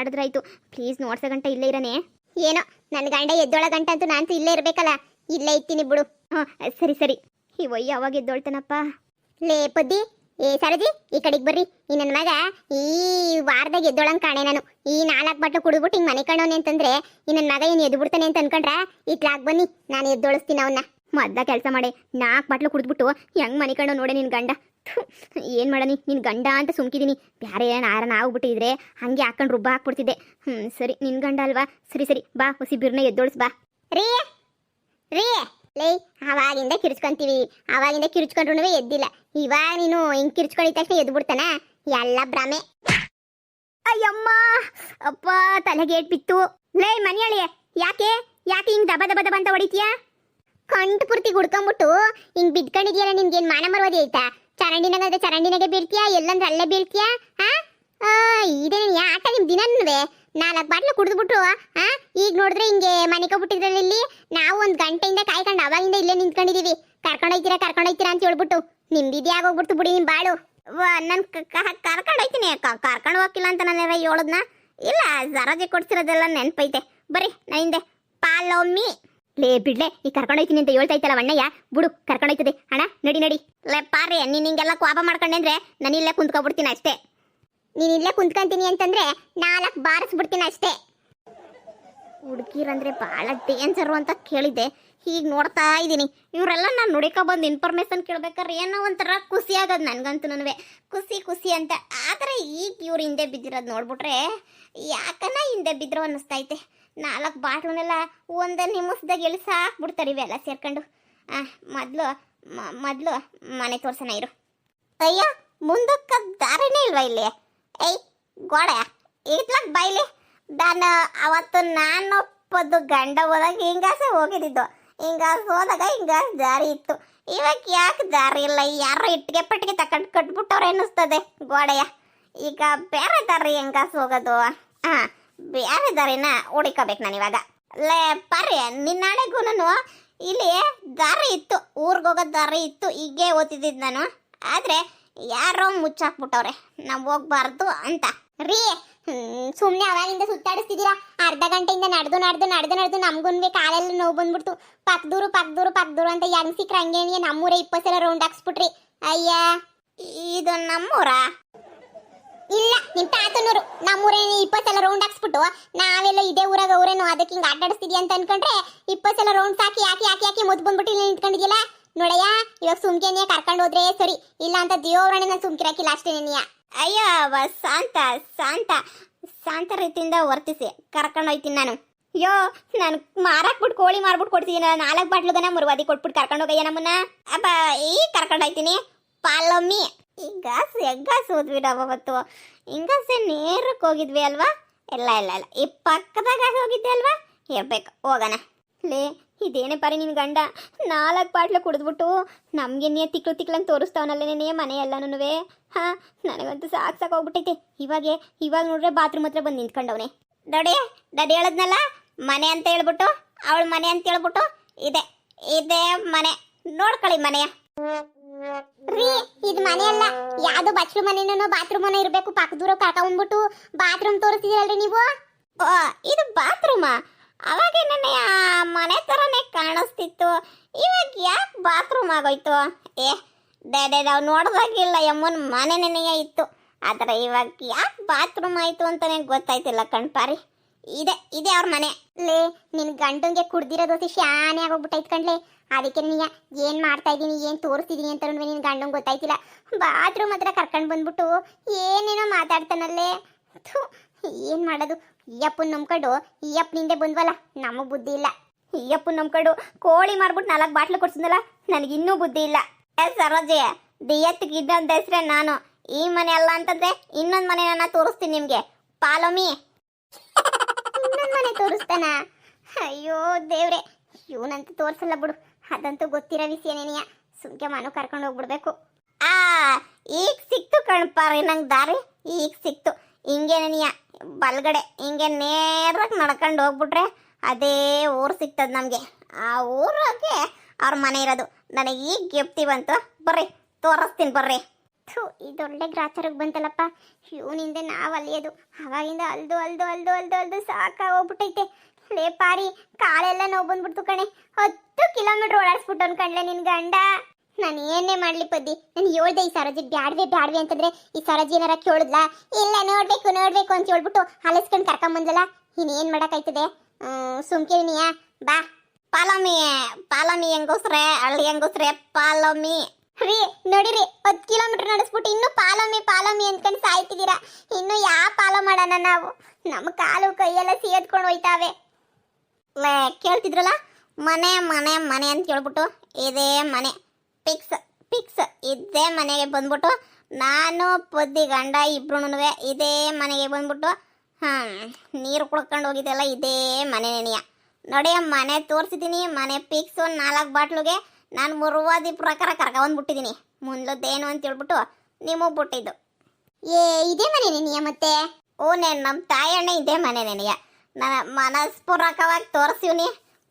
ಮಾಡಿದ್ರಾಯ್ತು. Please ನೋಡ್ಸೋ ಗಂಟ ಇಲ್ಲೇ ಇರನೇ. ಏನೋ ನನ್ನ ಗಂಡ ಎದ್ದೊಳ ಗಂಟ ಅಂತೂ ನಾನು ಇಲ್ಲೇ ಇರಬೇಕಲ್ಲ, ಇಲ್ಲೇ ಇರ್ತೀನಿ ಬಿಡು. ಹಾಂ ಸರಿ ಸರಿ. ಈ ಒಯ್ಯ ಯಾವಾಗ ಎದ್ದೊಳ್ತಾನಪ್ಪ. ಲೇ ಪದ್ದಿ, ಏ ಸರದಿ ಈ ಕಡೆಗೆ ಬರ್ರಿ. ಈ ನನ್ನ ಮಗ ಈ ವಾರದಾಗ ಎದ್ದೊಳಂಗೆ ಕಾಣೆ. ನಾನು ಈ 4 ಬಾಟ್ಲು ಕುಡಿದ್ಬಿಟ್ಟು ಹಿಂಗೆ ಮನೆ ಕಾಣೋನೆ ಅಂತಂದ್ರೆ ಈ ನನ್ನ ಮಗ ಏನು ಎದ್ದು ಬಿಡ್ತಾನೆ ಅಂತ ಅನ್ಕೊಂಡ್ರ ಇಟ್ಲಾಕ್ ಬನ್ನಿ, ನಾನು ಎದ್ದೊಳಿಸ್ತೀನಿ ಅವನ್ನ. ಮದ್ದ ಕೆಲಸ ಮಾಡಿ 4 ಬಾಟ್ಲು ಕುಡಿದ್ಬಿಟ್ಟು ಹೆಂಗೆ ಮನೆ ಕಾಣೋ ನೋಡೆ ನಿನ್ನ ಗಂಡ. ಏನು ಮಾಡನಿ ನಿನ್ನ ಗಂಡ ಅಂತ ಸುಮ್ಕಿದ್ದೀನಿ. ಬೇರೆ ಆರನ ಆಗ್ಬಿಟ್ಟಿದ್ರೆ ಹಂಗೆ ಹಾಕೊಂಡು ರುಬ್ಬ ಹಾಕ್ಬಿಡ್ತಿದ್ದೆ. ಸರಿ ನಿನ್ನ ಗಂಡ ಅಲ್ವಾ, ಸರಿ ಸರಿ ಬಾ ಹೊಸಿ ಬಿರ್ನ ಎದ್ದೊಳಿಸ್ ಬಾ. ರೀ ರೀ ಲೇ, ಅವಾಗಿಂದ ಕಿರ್ಚ್ಕೊಂತೀವಿ, ಅವಾಗಿಂದ ಕಿರ್ಚ್ಕೊಂಡ್ರು ಎದ್ದಿಲ್ಲ. ಇವಾಗ ನೀನು ಹಿಂಗೆ ಕಿರ್ಚ್ಕೊಂಡಿದ ತಕ್ಷಣ ಎದ್ದು ಬಿಡ್ತಾನ, ಎಲ್ಲ ಭ್ರಮೆ. ಅಯ್ಯಮ್ಮ ಅಪ್ಪ ತಲೆಗೇಟ್ ಬಿತ್ತು. ಲೇ ಮನೆಯಳಿ, ಯಾಕೆ ಯಾಕೆ ಹಿಂಗೆ ದಬ ದಬ ದಬ ಅಂತ ಹೊಡಿತೀಯಾ? ಕಂಟು ಪೂರ್ತಿ ಗುಡ್ಕೊಂಬಿಟ್ಟು ಹಿಂಗೆ ಬಿದ್ಕೊಂಡಿದ್ಯಲ್ಲ, ನಿನ್ಗೇನು ಮಾನ ಮರವದಿ ಆಯ್ತಾ? ಚರಂಡಿನಾಗಂದ್ರೆ ಚರಂಡಿನಾಗೆ ಬೀಳ್ತೀಯಾ, ಎಲ್ಲಂದ್ರೆ ಅಲ್ಲೇ ಬೀಳ್ತೀಯಾ? ಇದೇನು ಆಟ ನಿಮ್ಮ ದಿನವೇ? 4 ಬಾಟ್ಲು ಕುಡಿದ್ಬಿಟ್ಟು ಈಗ ನೋಡಿದ್ರೆ ಹಿಂಗೆ ಮನಿಕೋಬಿಟ್ಟಿದ್ರಲ್ಲಿ. ಇಲ್ಲಿ ನಾವು 1 ಗಂಟೆಯಿಂದ ಕಾಯ್ಕೊಂಡು ಅವಾಗಿಂದ ಇಲ್ಲೇ ನಿಂತ್ಕೊಂಡಿದೀವಿ. ಕರ್ಕೊಂಡೋಯ್ತೀರಾ ಅಂತ ಹೇಳ್ಬಿಟ್ಟು ನಿಮ್ದಿದೆ ಆಗೋಗ್ಬಿಡ್ತು ಬಿಡಿ ನಿಮ್ಮ ಬಾಳು. ನಾನು ಕರ್ಕೊಂಡೋಯ್ತೀನಿ, ಕರ್ಕೊಂಡು ಹೋಗಿಲ್ಲ ಅಂತ ನಾನು ಹೇಳೋದ್ನ ಇಲ್ಲ. ಜರಾಜಿ ಕೊಡ್ಸಿರೋದೆಲ್ಲ ನೆನಪೈತೆ. ಬರ್ರಿ ನನ್ನಿಂದೆ ಪಾಲೊಮ್ಮಿ. ಲೇ ಬಿಡ್ಲೆ, ಈ ಕರ್ಕೊಂಡೋಯ್ತೀನಿ ಅಂತ ಹೇಳ್ತಾ ಇತ್ತಲ್ಲ ಅಣ್ಣಯ್ಯ, ಬಿಡು ಕರ್ಕೊಂಡೋಯ್ತದೆ. ಅಣ್ಣ ನಡಿ ನಡಿ. ಲೇ ಪಾರಿ, ನೀನು ಹಿಂಗೆಲ್ಲ ಕೋಪ ಮಾಡ್ಕೊಂಡೆ ಅಂದ್ರೆ ನಾನು ಇಲ್ಲೇ ಕುಂತ್ಕೊಬಿಡ್ತೀನಿ ಅಷ್ಟೇ. ನೀನು ಇಲ್ಲೇ ಕುಂತ್ಕೊಂತೀನಿ ಅಂತಂದ್ರೆ 4 ಬಾರಿಸ್ಬಿಡ್ತೀನಿ ಅಷ್ಟೇ. ಹುಡುಗಿರಂದ್ರೆ ಭಾಳ ಡೇಂಜರು ಅಂತ ಕೇಳಿದ್ದೆ, ಈಗ ನೋಡ್ತಾ ಇದ್ದೀನಿ. ಇವರೆಲ್ಲ ನಾನು ನುಡಿಕೊ ಬಂದು ಇನ್ಫಾರ್ಮೇಶನ್ ಕೇಳ್ಬೇಕಾದ್ರೆ ಏನೋ ಒಂಥರ ಖುಷಿ ಆಗೋದು ನನಗಂತೂ. ನನವೇ ಖುಷಿ ಅಂತ. ಆದರೆ ಈಗ ಇವ್ರು ಹಿಂದೆ ಬಿದ್ದಿರೋದು ನೋಡ್ಬಿಟ್ರೆ ಯಾಕನ ಹಿಂದೆ ಬಿದ್ದರು ಅನ್ನಿಸ್ತೈತೆ. 4 ಬಾಟ್ಲನ್ನೆಲ್ಲ ಒಂದು ನಿಮಿಷದಾಗ ಎಳಿಸಿ ಹಾಕ್ಬಿಡ್ತಾರೆ ಇವೆಲ್ಲ ಸೇರ್ಕೊಂಡು. ಮೊದಲು ಮನೆ ತೋರ್ಸೋಣ ಇರು. ಅಯ್ಯೋ ಮುಂದಕ್ಕೆ ದಾರಿನೇ ಇಲ್ವಾ ಇಲ್ಲಿ? ಏಯ್ ಗೋಡೆ ಇತ್ಲಾಗ ಬೈಲಿ. ನಾನು ಅವತ್ತು ನಾನೊಪ್ಪದು ಗಂಡ ಹೋದಾಗ ಹಿಂಗಾಸೆ ಹೋಗಿದ್ದು. ಹಿಂಗಾಸ ಹೋದಾಗ ಹಿಂಗಾಸ ದಾರಿ ಇತ್ತು. ಇವಾಗ ಯಾಕೆ ದಾರಿ ಇಲ್ಲ? ಯಾರೋ ಇಟ್ಟಿಗೆ ಪಟ್ಟಿಗೆ ತಕೊಂಡು ಕಟ್ಬಿಟ್ಟವ್ರೆ ಅನ್ನಿಸ್ತದೆ ಗೋಡೆಯ. ಈಗ ಬೇರೆ ದಾರಿ ಹೆಂಗಾಸ ಹೋಗೋದು? ಬೇರೆ ದಾರಿನ ಹುಡುಕಬೇಕು ನಾನು ಇವಾಗ. ಲೇ ಪರ್ರಿ, ನಿನ್ನಾಳೆಗೂ ನಾನು ಇಲ್ಲಿ ದಾರಿ ಇತ್ತು, ಊರಿಗೆ ಹೋಗೋ ದಾರಿ ಇತ್ತು, ಹೀಗೆ ಓದ್ತಿದ್ದಿದ್ದು ನಾನು. ಆದರೆ ಯಾರೋ ಮುಚ್ಚಾಕ್ಬಿಟ್ಟವ್ರೆ, ನಾವು ಹೋಗ್ಬಾರ್ದು ಅಂತ. ರೀ ಸುಮ್ಮನೆ ಅವಾಗಿಂದ ಸುತ್ತಾಡಿಸ್ತಿದ್ದೀರಾ. ಅರ್ಧ ಗಂಟೆಯಿಂದ ನಡೆದು ನಮ್ಗುನ್ವೆ ಕಾಲೆಲ್ಲ ನೋವು ಬಂದ್ಬಿಡ್ತು. ಪಕ್ದೂರು ಅಂತ ಹೆಂಗ್ ಸಿಕ್ಕ್ರ ಹಂಗೇನಿಗೆ ನಮ್ಮೂರೇ 20 ಸಲ ರೌಂಡ್ ಹಾಕ್ಸ್ಬಿಟ್ರಿ. ಅಯ್ಯ ಇದು ನಮ್ಮೂರ ಇಲ್ಲ, ನಿಮ್ ತಾತನೂರು. ನಮ್ಮೂರೇ 20 ಸಲ ರೌಂಡ್ ಹಾಕ್ಸ್ಬಿಟ್ಟು ನಾವೆಲ್ಲ ಇದೇ ಊರಾಗ ಊರೇನು ಅದಕ್ಕೆ ಹಿಂಗೆ ಆಟಾಡಿಸ್ತಿದ್ಯಾ ಅಂತ ಅನ್ಕೊಂಡ್ರೆ 20 ಸಲ ರೌಂಡ್ ಸಾಕಿ ಯಾಕೆ ಮುದ್ದು ಬಂದ್ಬಿಟ್ಟು ಇಲ್ಲಿ ನಿಂತ್ಕೊಂಡಿದ್ಯಲ್ಲ ನೋಡಯ್ಯ. ಇವಾಗ ಸುಮ್ಕೆನೆಯ ಕರ್ಕೊಂಡು ಹೋದ್ರೆ ಸರಿ, ಇಲ್ಲ ಅಂತ ದೇವ್ರಣೆ ನಾನು ಸುಮ್ಕಿರಾಕಿಲ್ಲ ಅಷ್ಟೇ ನೆನೆಯ. ಅಯ್ಯೋ ಶಾಂತ ರೀತಿಯಿಂದ ವರ್ತಿಸಿ ಕರ್ಕೊಂಡು ಹೋಯ್ತೀನಿ ನಾನು. ಅಯ್ಯೋ ನಾನು ಮಾರಾಕ್ಬಿಟ್ಟು ಕೋಳಿ ಮಾರ್ಬಿಟ್ಟು ಕೊಡ್ತಿದ್ದೀನಿ. 4 ಬಾಟ್ಲುಗನ ಮುರುವಾದಿ ಕೊಟ್ಬಿಟ್ಟು ಕರ್ಕೊಂಡು ಹೋಗಯ್ಯ ನಮ್ಮನ್ನ. ಅಬ್ಬ ಈಗ ಕರ್ಕೊಂಡು ಹೋಯ್ತೀನಿ ಪಾಲೊಮ್ಮಿ. ಹೆಗ್ಗಾಸು ಹೋದ್ವಿ ನಾವು ಅವತ್ತು. ಹಿಂಗಾಸೆ ನೇರಕ್ಕೆ ಹೋಗಿದ್ವಿ ಅಲ್ವಾ? ಇಲ್ಲ ಈ ಪಕ್ಕದಾಗ ಹೋಗಿದ್ದೆ ಅಲ್ವಾ? ಇರ್ಬೇಕು, ಹೋಗೋಣ. ಲೇ ಇದೇನೇ ಪಾರಿ ನಿನ್ನ ಗಂಡ 4 ಬಾಟ್ಲು ಕುಡಿದ್ಬಿಟ್ಟು ನಮಗೆ ನೀ ತಿಕ್ಲಂಗೆ ತೋರಿಸ್ತಾವನಲ್ಲೇನೇ ಮನೆ ಎಲ್ಲನೂ. ನನಗಂತೂ ಸಾಕು ಹೋಗ್ಬಿಟ್ಟೈತೆ. ಇವಾಗ ನೋಡ್ರೆ ಬಾತ್ರೂಮ್ ಹತ್ರ ಬಂದು ನಿಂತ್ಕೊಂಡವನೆ. ದೊಡೆ ಹೇಳದ್ನಲ್ಲ ಮನೆ ಅಂತ ಹೇಳ್ಬಿಟ್ಟು, ಅವಳ ಮನೆ ಅಂತ ಹೇಳ್ಬಿಟ್ಟು ಇದೇ ಮನೆ ನೋಡ್ಕೊಳ್ಳಿ ಮನೆಯ. ರೀ ಇದು ಮನೆ ಅಲ್ಲ, ಯಾವ್ದು ಬಚ್ಲು ಮನೆನೋ ಬಾತ್ರೂಮ್ ಇರಬೇಕು. ಪಕ್ಕದೂರ ಕರ್ಕೊಂಡ್ಬಿಟ್ಟು ಬಾತ್ರೂಮ್ ತೋರಿಸ್ತಿದ್ದೀರಲ್ರಿ ನೀವು. ಇದು ಬಾತ್ರೂಮಾ? ಅವಾಗ ನನ್ನ ಮನೆ ಥರನೇ ಕಾಣಿಸ್ತಿತ್ತು, ಇವಾಗ ಯಾಕೆ ಬಾತ್ರೂಮ್ ಆಗೋಯ್ತು? ನಾವು ನೋಡ್ದಾಗಿಲ್ಲ, ಯಮ್ಮನ ಮನೆ ನೆನೆಯ ಇತ್ತು. ಆದರೆ ಇವಾಗ ಯಾಕೆ ಬಾತ್ರೂಮ್ ಆಯಿತು ಅಂತಲೇ ಗೊತ್ತಾಯ್ತಿಲ್ಲ ಕಣ್ಪಾರಿ. ಇದೆ ಅವ್ರ ಮನೆ. ಲೇ ನಿನ್ನ ಗಂಡಂಗೆ ಕುಡ್ದಿರೋ ದೋಸೆ ಶಾನೆ ಆಗೋಗ್ಬಿಟ್ಟೈತ್ ಕಣ್ಲೆ. ಅದಕ್ಕೆ ನೀನು ಏನು ಮಾಡ್ತಾ ಇದ್ದೀನಿ, ಏನು ತೋರಿಸ್ತಿದ್ದೀನಿ ಅಂತ ನಿನ್ನ ಗಂಡಂಗೆ ಗೊತ್ತಾಯ್ತಿಲ್ಲ. ಬಾತ್ರೂಮ್ ಹತ್ರ ಕರ್ಕೊಂಡು ಬಂದ್ಬಿಟ್ಟು ಏನೇನೋ ಮಾತಾಡ್ತಾನಲ್ಲೇ. ಏನು ಮಾಡೋದು? ಈ ಅಪ್ಪನ ನಂಬ್ಕೊಂಡು ಈ ಅಪ್ಪನಿಂದೆ ಬಂದ್ವಲ್ಲ, ನಮಗೆ ಬುದ್ಧಿ ಇಲ್ಲ. ಈ ಅಪ್ಪನ ನಂಬ್ಕೊಂಡು ಕೋಳಿ ಮಾರ್ಬಿಟ್ಟು 4 ಬಾಟ್ಲು ಕೊಡ್ಸಿದ್ನಲ್ಲ, ನನಗಿನ್ನೂ ಬುದ್ಧಿ ಇಲ್ಲ. ಸರೋಜೆ ದಿಯತ್ತಿಗೆ ಇನ್ನೊಂದು ಹೆಸ್ರೆ ನಾನು. ಈ ಮನೆ ಅಲ್ಲ ಅಂತಂದ್ರೆ ಇನ್ನೊಂದು ಮನೆ ನನ್ನ ತೋರಿಸ್ತೀನಿ ನಿಮಗೆ. ಪಾಲೊಮ್ಮಿ ಇನ್ನೊಂದು ಮನೆ ತೋರಿಸ್ತಾನ? ಅಯ್ಯೋ ದೇವ್ರೆ, ಇವನಂತೂ ತೋರಿಸಲ್ಲ ಬಿಡು. ಅದಂತೂ ಗೊತ್ತಿರೋ ವಿಷಯನೇನಿಯ. ಸುಮ್ಕೆ ಮನು ಕರ್ಕೊಂಡು ಹೋಗ್ಬಿಡ್ಬೇಕು. ಈಗ ಸಿಕ್ತು ಕಣ್ಪಾರಿ ನಂಗೆ ದಾರಿ, ಈಗ ಸಿಕ್ತು. ಹಿಂಗೇನಿಯ ಬಲ್ಗಡೆ ಹಿಂಗೆ ನೇರಾಗಿ ನಡ್ಕೊಂಡು ಹೋಗ್ಬಿಟ್ರೆ ಅದೇ ಊರು ಸಿಗ್ತದೆ ನಮಗೆ. ಆ ಊರಾಗೆ ಅವ್ರ ಮನೆ ಇರೋದು. ನನಗೆ ಈಗ ಗೆಪ್ತಿ ಬಂತು, ಬರ್ರಿ ತೋರಿಸ್ತೀನಿ ಬರ್ರಿ. ಥು ಇದೊಳ್ಳೆ ಗ್ರಾಚಾರಕ್ಕೆ ಬಂತಲ್ಲಪ್ಪ. ಇವನಿಂದ ನಾವು ಅಲಿಯೋದು ಅವಾಗಿಂದ ಅಲ್ದು ಅಲ್ದು ಅಲ್ದು ಅಲ್ದು ಅಲ್ದು ಸಾಕಾಗೋಗ್ಬಿಟ್ಟೈತೆ. ಲೇ ಪಾರಿ, ಕಾಲೆಲ್ಲ ನೋವು ಬಂದ್ಬಿಡ್ತು ಕಣೆ. 10 ಕಿಲೋಮೀಟರ್ ಓಡಾಡಿಸ್ಬಿಟ್ಟು ಕಣ್ಲೆ ನಿನ್ ಗಂಡ. ನಾನು ಏನೇ ಮಾಡ್ಲಿ ಪದ್ದಿ, ನಾನು ಹೇಳ್ದೆ ಈ ಸರೋಜಿ ಬ್ಯಾಡ್ವೆ ಅಂತಂದ್ರೆ ಈ ಸರೋಜಿ ಏನಾರ ಕೇಳಿದ್ಲಾ? ಇಲ್ಲ ನೋಡ್ಬೇಕು ಅಂತ ಹೇಳ್ಬಿಟ್ಟು ಹಲಸ್ಕೊಂಡು ಕರ್ಕೊಂಬಂದಲ್ಲ. ಇನ್ನೇನ್ ಮಾಡಕ್ಕಾಯ್ತದೆ? ಸುಮ್ಕಿನಿಯಾ ಬಾ. ಪಾಲಮಿ ಹೆಂಗೋಸ್ರೆ, ಹಳ್ಳಿ ಹೆಂಗೋಸ್ರೆ ಪಾಲಮಿ ರೀ. ನೋಡಿರಿ 10 ಕಿಲೋಮೀಟರ್ ನಡೆಸ್ಬಿಟ್ಟು ಇನ್ನೂ ಪಾಲಮಿ ಅಂದ್ಕೊಂಡು ಸಾಯ್ತಿದ್ದೀರಾ. ಇನ್ನು ಯಾವ ಪಾಲ ಮಾಡೋಣ ನಾವು? ನಮ್ಮ ಕಾಲು ಕೈಯೆಲ್ಲ ಸೇದ್ಕೊಂಡು ಹೋಯ್ತಾವೆ. ಕೇಳ್ತಿದ್ರಲ್ಲ, ಮನೆ ಅಂತ ಕೇಳ್ಬಿಟ್ಟು ಇದೇ ಮನೆ ಫಿಕ್ಸ್ ಇದೇ ಮನೆಗೆ ಬಂದ್ಬಿಟ್ಟು ನಾನು ಪದ್ದಿ ಗಂಡ ಇಬ್ರು ಇದೇ ಮನೆಗೆ ಬಂದ್ಬಿಟ್ಟು ನೀರು ಕುಡ್ಕೊಂಡು ಹೋಗಿದ್ದೆಲ್ಲ ಇದೇ ಮನೆ ನೆನೆಯ ನೋಡಿ. ಮನೆ ತೋರಿಸಿದ್ದೀನಿ, ಮನೆ ಫಿಕ್ಸ್. 4 ಬಾಟ್ಲಿಗೆ ನಾನು ಮುರುವಾದಿ ಪ್ರಕಾರ ಕರ್ಕೊಂಡ್ಬಿಟ್ಟಿದ್ದೀನಿ. ಮುಂದದ್ದೇನು ಅಂತ ಹೇಳ್ಬಿಟ್ಟು ನಿಮಗೆ ಬಿಟ್ಟಿದ್ದು ಇದೇ ಮನೆ ನೆನೆಯ. ಮತ್ತೆ ನಮ್ಮ ತಾಯಣ್ಣ ಇದೇ ಮನೆ ನೆನೆಯ. ನನ್ನ ಮನಸ್ಪೂರ್ವಕವಾಗಿ ತೋರಿಸಿವ್ನಿ.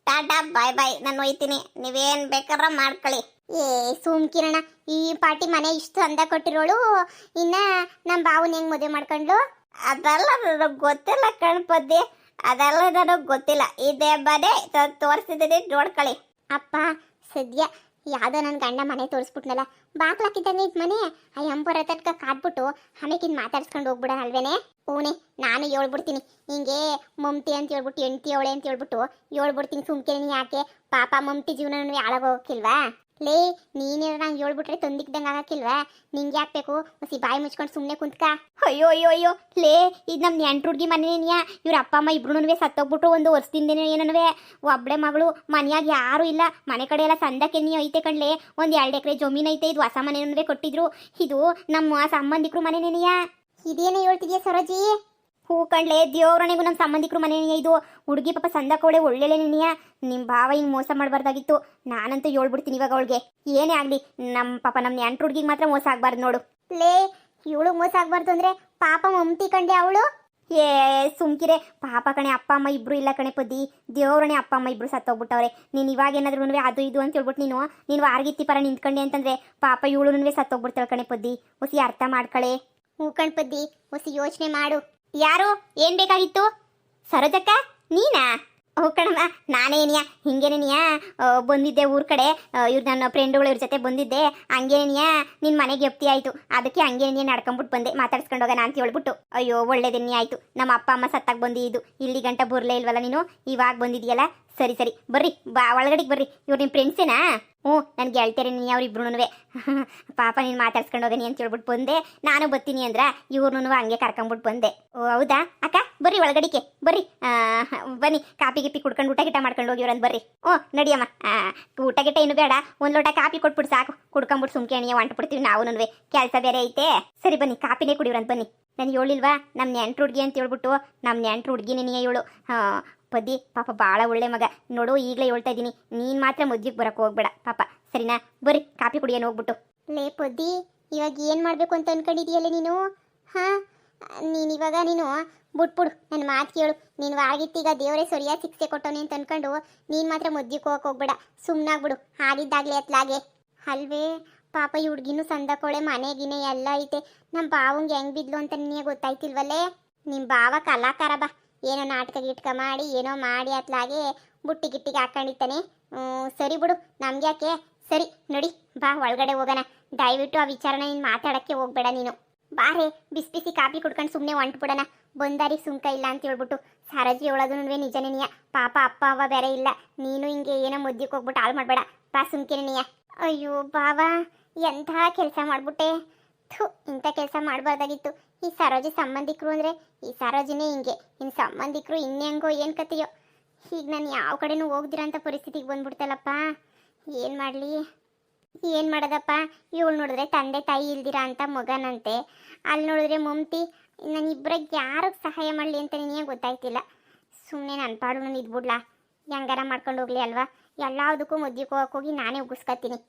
ಟಾಟಾ ಬಾಯ್, ನಾನು ಹೋಯ್ತೀನಿ. ನೀವೇನು ಬೇಕಾದ್ರೆ ಮಾಡ್ಕೊಳ್ಳಿ. ಸುಮ್ಕಿರಣ, ಈ ಪಾರ್ಟಿ ಮನೆ ಇಷ್ಟು ಅಂದ ಕೊಟ್ಟಿರೋಳು ಇನ್ನ ನಮ್ಮ ಬಾವನ ಹೆಂಗ್ ಮದುವೆ ಮಾಡ್ಕೊಂಡ್ಲು? ಅದೆಲ್ಲ ನನಗೆ ಗೊತ್ತಿಲ್ಲ ಕಣ್ಪದ್ದಿ, ಅದೆಲ್ಲ ನನಗೆ ಗೊತ್ತಿಲ್ಲ. ಇದೇ ಮನೆ ತೋರಿಸಿದ್ದೀನಿ, ನೋಡ್ಕೊಳ್ಳಿ. ಅಪ್ಪ ಸದ್ಯ ಯಾವ್ದೋ ನನ್ನ ಗಂಡ ಮನೆ ತೋರಿಸ್ಬಿಟ್ನಲ್ಲ, ಬಾಕ್ಲಾಕಿದ್ದಂಗೆ ಇದ್ ಮನೆ. ಆ ಎಂಪರ ತಟ್ಕ ಕಾದ್ಬಿಟ್ಟು ಆಮೇಕಿನ್ ಮಾತಾಡ್ಸ್ಕೊಂಡು ಹೋಗ್ಬಿಡ ಅಲ್ವೇನೆ? ಓನೆ ನಾನು ಹೇಳ್ಬಿಡ್ತೀನಿ ಹಿಂಗೆ ಮಮತಿ ಅಂತ ಹೇಳ್ಬಿಟ್ಟು ಹೆಂಡ್ತಿ ಅವಳೆ ಅಂತ ಹೇಳ್ಬಿಟ್ಟು ಹೇಳ್ಬಿಡ್ತೀನಿ. ಸುಮ್ಕಿರಣಿ ಯಾಕೆ ಪಾಪ ಮಮತಿ ಜೀವನ ಹಾಳಾಗೋಗಿಲ್ವಾ? ಲೇ ನೀನೇನ ನಂಗೆ ಹೇಳ್ಬಿಟ್ರೆ ತಂದಿಕ್ದಂಗೆ ಆಗಕ್ಕಿಲ್ವಾ? ನಿಂಗೆ ಯಾಕಬೇಕು? ಹೊಸಿ ಬಾಯಿ ಮುಚ್ಕೊಂಡು ಸುಮ್ಮನೆ ಕುಂತ್ಕ. ಅಯ್ಯೋ ಲೇ, ಇದು ನಮ್ಮ ನೆಂಟ್ರ ಹುಡುಗಿ ಮನೆನೇನಿಯಾ? ಇವ್ರ ಅಪ್ಪ ಅಮ್ಮ ಇಬ್ರು ಸತ್ತೋಗ್ಬಿಟ್ಟು 1 ವರ್ಷದಿಂದೇನೆ ಏನನ್ನುವೆ. ಒಬ್ಬಳೆ ಮಗಳು, ಮನೆಯಾಗ ಯಾರು ಇಲ್ಲ. ಮನೆ ಕಡೆ ಎಲ್ಲ ಸಂದಕ್ಕೆ ನೀ ಐತೆ ಕಣ್ಲೆ. 1-2 ಎಕರೆ ಜಮೀನು ಐತೆ. ಇದು ಹೊಸ ಮನೆನೂ ಕೊಟ್ಟಿದ್ರು. ಇದು ನಮ್ಮ ಸಂಬಂಧಿಕರು ಮನೆನೇನಿಯಾ? ಇದೇನೇ ಹೇಳ್ತಿದ್ಯಾ ಸರೋಜಿ? ಹೂ ಕಣ್ಲೆ, ದೇವ್ರನೆಗೂ ನಮ್ಮ ಸಂಬಂಧಿಕರು ಮನೆನೆಯ ಇದು. ಹುಡುಗಿ ಪಾಪ ಸಂದಕೋಳೆ ಒಳ್ಳೆಲೆ ನೆನೆಯ. ನಿಮ್ಮ ಭಾವ ಹಿಂಗೆ ಮೋಸ ಮಾಡಬಾರ್ದಾಗಿತ್ತು. ನಾನಂತೂ ಹೇಳ್ಬಿಡ್ತೀನಿ ಇವಾಗ ಅವಳಿಗೆ. ಏನೇ ಆಗಲಿ ನಮ್ಮ ನೆಂಟ್ರ ಹುಡುಗಿಗೆ ಮಾತ್ರ ಮೋಸ ಆಗಬಾರ್ದು ನೋಡು. ಲೇ, ಇವಳು ಮೋಸ ಆಗಬಾರ್ದು ಅಂದ್ರೆ ಪಾಪ ಮಮತಿ ಕಂಡೆ ಅವಳು. ಸುಮ್ಕಿರೆ, ಪಾಪ ಕಣೆ, ಅಪ್ಪ ಅಮ್ಮ ಇಬ್ರು ಇಲ್ಲ ಕಣೆ ಪದ್ದಿ. ದೇವ್ರನೆ ಅಪ್ಪ ಅಮ್ಮ ಇಬ್ರು ಸತ್ತೋಗ್ಬಿಟ್ಟವ್ರೆ. ನೀನು ಇವಾಗ ಏನಾದ್ರು ಅದು ಇದು ಅಂತ ಹೇಳ್ಬಿಟ್ಟು ನೀನು ವಾರ್ಗಿತ್ತಿ ಪರ ನಿಂತ್ಕೊಂಡೆ ಅಂತಂದ್ರೆ ಪಾಪ ಇವಳು ಸತ್ತೋಗ್ಬಿಡ್ತಾಳೆ ಕಣೆ ಪದ್ದಿ. ಹೊಸಿ ಅರ್ಥ ಮಾಡ್ಕಳೆ. ಹೂ ಕಣ್ಪದ್ದಿ, ಹೊಸಿ ಯೋಚನೆ ಮಾಡು. ಯಾರು? ಏನ್ ಬೇಕಾಗಿತ್ತು? ಸರೋಜಕ್ಕ ನೀನಾ? ಓ ಕಣಮ್ಮ, ನಾನೇನಿಯಾ ಹಿಂಗೇನೇನಿಯಾ ಬಂದಿದ್ದೆ ಊರ್ ಕಡೆ. ಇವ್ರು ನನ್ನ ಫ್ರೆಂಡುಗಳು ಇವ್ರ ಜೊತೆ ಬಂದಿದ್ದೆ. ಹಂಗೇನಿಯಾ ನಿನ್ನ ಮನೆಗೆ ಎಪ್ತಿ ಆಯಿತು. ಅದಕ್ಕೆ ಹಂಗೇನಿಯಾ ನಡ್ಕೊಂಬಿಟ್ಟು ಬಂದೆ, ಮಾತಾಡ್ಸ್ಕೊಂಡು ಹೋಗೋಣ ಅಂತ ಹೇಳ್ಬಿಟ್ಟು. ಅಯ್ಯೋ ಒಳ್ಳೇದೇನಿ ಆಯಿತು. ನಮ್ಮ ಅಪ್ಪ ಅಮ್ಮ ಸತ್ತಾಗ ಬಂದಿದ್ದು, ಇಲ್ಲಿ ಗಂಟ ಬರಲೇ ಇಲ್ವಲ್ಲ ನೀನು? ಇವಾಗ ಬಂದಿದ್ಯಲ್ಲ, ಸರಿ ಬರ್ರಿ ಒಳಗಡೆಗೆ ಬರ್ರಿ. ಇವ್ರು ನಿಮ್ಮ ಫ್ರೆಂಡ್ಸೇನಾ? ಹ್ಞೂ, ನನಗೆ ಹೇಳ್ತಾರೆ ನೀ ಅವ್ರಿಬ್ರು ಪಾಪ ನೀನು ಮಾತಾಡ್ಸ್ಕೊಂಡು ಹೋಗನಿ ಅಂತ ಹೇಳ್ಬಿಟ್ಟು ಬಂದೆ. ನಾನು ಬರ್ತೀನಿ ಅಂದ್ರೆ ಇವ್ರನ್ನೂ ಹಂಗೆ ಕರ್ಕೊಂಬಿಟ್ಟು ಬಂದೆ. ಓ ಹೌದಾ ಅಕ್ಕ, ಬರ್ರಿ ಒಳಗಡಿಕೆ ಬರ್ರಿ. ಬನ್ನಿ, ಕಾಪಿ ಗಿಪ್ಪಿ ಕುಡ್ಕೊಂಡು ಊಟ ಮಾಡ್ಕೊಂಡು ಹೋಗಿವ್ರಂತ ಬರ್ರಿ. ನಡಿಯಮ್ಮ, ಊಟ ಏನು ಬೇಡ, 1 ಲೋಟ ಕಾಪಿ ಕೊಟ್ಬಿಟ್ಟು ಸಾಕು. ಕುಡ್ಕೊಂಬಿಟ್ಟು ಸುಮ್ಕೆ ಅಣಿಯ ಹೊಂಟ್ಬಿಡ್ತೀವಿ ನಾವು. ಕೆಲಸ ಬೇರೆ ಐತೆ. ಸರಿ ಬನ್ನಿ, ಕಾಪಿನೇ ಕುಡಿವ್ರಂತ ಬನ್ನಿ. ನಾನು ಹೇಳಿಲ್ವಾ ನಮ್ಮ ನೆಂಟ್ರ ಹುಡುಗಿ ಅಂತ ಹೇಳ್ಬಿಟ್ಟು? ನಮ್ಮ ನೆಂಟ್ರ ಹುಡುಗಿನೇ ನೀ ಇವಳು. ಪದ್ದಿ ಪಾಪ ಭಾಳ ಒಳ್ಳೆ ಮಗ ನೋಡು. ಈಗಲೇ ಹೇಳ್ತಾ ಇದ್ದೀನಿ, ನೀನು ಮಾತ್ರ ಮದ್ವೆಗೆ ಬರೋಕೆ ಹೋಗ್ಬೇಡ ಪಾಪ, ಸರಿನಾ? ಬರ್ರಿ ಕಾಪಿ ಕುಡಿಯೋನು ಹೋಗ್ಬಿಟ್ಟು. ಲೇ ಪದ್ದಿ, ಇವಾಗ ಏನು ಮಾಡಬೇಕು ಅಂತ ಅನ್ಕೊಂಡಿದೀಯಲ್ಲ ನೀನು? ನೀನು ಬಿಟ್ಬಿಡು, ನನ್ನ ಮಾತು ಕೇಳು. ನೀನು ಆಗಿತ್ತೀಗ ದೇವರೇ ಸರಿಯಾಗಿ ಶಿಕ್ಷೆ ಕೊಟ್ಟವನಿ ಅಂತ ಅನ್ಕೊಂಡು ನೀನು ಮಾತ್ರ ಮದ್ವೆಗೆ ಹೋಗ್ಬೇಡ. ಸುಮ್ಮನಾಗ್ಬಿಡು, ಆಗಿದ್ದಾಗಲೇ ಅತ್ಲಾಗೆ ಅಲ್ವೇ? ಪಾಪ ಈ ಹುಡುಗಿನೂ ಸಂದಕೋಳೆ, ಮನೆಗಿನೇ ಎಲ್ಲ ಐತೆ. ನಮ್ಮ ಬಾವಂಗೆ ಹೆಂಗೆ ಬಿದ್ಲು ಅಂತ ನಿನಗೆ ಗೊತ್ತಾಯ್ತಿಲ್ವಲ್ಲೇ? ನಿಮ್ಮ ಬಾವ ಕಲಾಕಾರ ಬಾ, ಏನೋ ನಾಟಕ ಗಿಟ್ಕ ಮಾಡಿ ಏನೋ ಮಾಡಿ ಅತ್ಲಾಗೆ ಬುಟ್ಟಿ ಗಿಟ್ಟಿಗೆ ಹಾಕೊಂಡಿತ್ತಾನೆ. ಸರಿ ಬಿಡು, ನಮ್ಗೆ ಯಾಕೆ? ಸರಿ ನೋಡಿ ಬಾ, ಒಳಗಡೆ ಹೋಗೋಣ. ದಯವಿಟ್ಟು ಆ ವಿಚಾರನ ನೀನು ಮಾತಾಡೋಕ್ಕೆ ಹೋಗ್ಬೇಡ ನೀನು. ಬಾರೆ, ಬಿಸಿ ಕಾಪಿ ಕುಡ್ಕೊಂಡು ಸುಮ್ಮನೆ ಹೊಂಟ್ಬಿಡೋಣ. ಬಂದಾರಿಗೆ ಸುಂಕ ಇಲ್ಲ ಅಂತ ಹೇಳ್ಬಿಟ್ಟು. ಸರಜಿ ಹೇಳೋದು ನಿಜನೇನಿಯ. ಪಾಪ ಅಪ್ಪ ಅವ್ವ ಬೇರೆ ಇಲ್ಲ. ನೀನು ಹಿಂಗೆ ಏನೋ ಮುದ್ದಿಗೆ ಹೋಗ್ಬಿಟ್ಟು ಹಾಳು ಮಾಡಬೇಡ. ಬಾ ಸುಮ್ಕೆನೇನಿಯ. ಅಯ್ಯೋ ಬಾವಾ, ಎಂಥ ಕೆಲಸ ಮಾಡ್ಬಿಟ್ಟೆ. ಇಂಥ ಕೆಲಸ ಮಾಡಬಾರ್ದಾಗಿತ್ತು. ಈ ಸರೋಜಿ ಸಂಬಂಧಿಕರು ಅಂದರೆ ಈ ಸರೋಜಿನೇ ಹಿಂಗೆ. ಇನ್ನು ಸಂಬಂಧಿಕರು ಇನ್ನೆಂಗೋ ಏನು ಕತೆಯೋ. ಈಗ ನಾನು ಯಾವ ಕಡೆನೂ ಹೋಗ್ದಿರೋಂಥ ಪರಿಸ್ಥಿತಿಗೆ ಬಂದ್ಬಿಡ್ತಲ್ಲಪ್ಪ. ಏನು ಮಾಡಲಿ, ಏನು ಮಾಡೋದಪ್ಪ? ಇವಳು ನೋಡಿದ್ರೆ ತಂದೆ ತಾಯಿ ಇಲ್ದಿರ ಅಂತ ಮಗನಂತೆ. ಅಲ್ಲಿ ನೋಡಿದ್ರೆ ಮಮತಿ. ನಾನು ಇಬ್ಬರಿಗೆ ಯಾರಿಗೆ ಸಹಾಯ ಮಾಡಲಿ ಅಂತ ನಿನಗೆ ಗೊತ್ತಾಯ್ತಿಲ್ಲ. ಸುಮ್ಮನೆ ನನ್ನ ಪಾಡು ನಾನು ಇದ್ಬಿಡ್ಲಾ, ಹೆಂಗಾರ ಮಾಡ್ಕೊಂಡು ಹೋಗ್ಲಿ ಅಲ್ವಾ? ಎಲ್ಲದಕ್ಕೂ ಮದ್ದಿಗೆ ಹೋಗಿ ನಾನೇ ಉಗಿಸ್ಕೊತೀನಿ.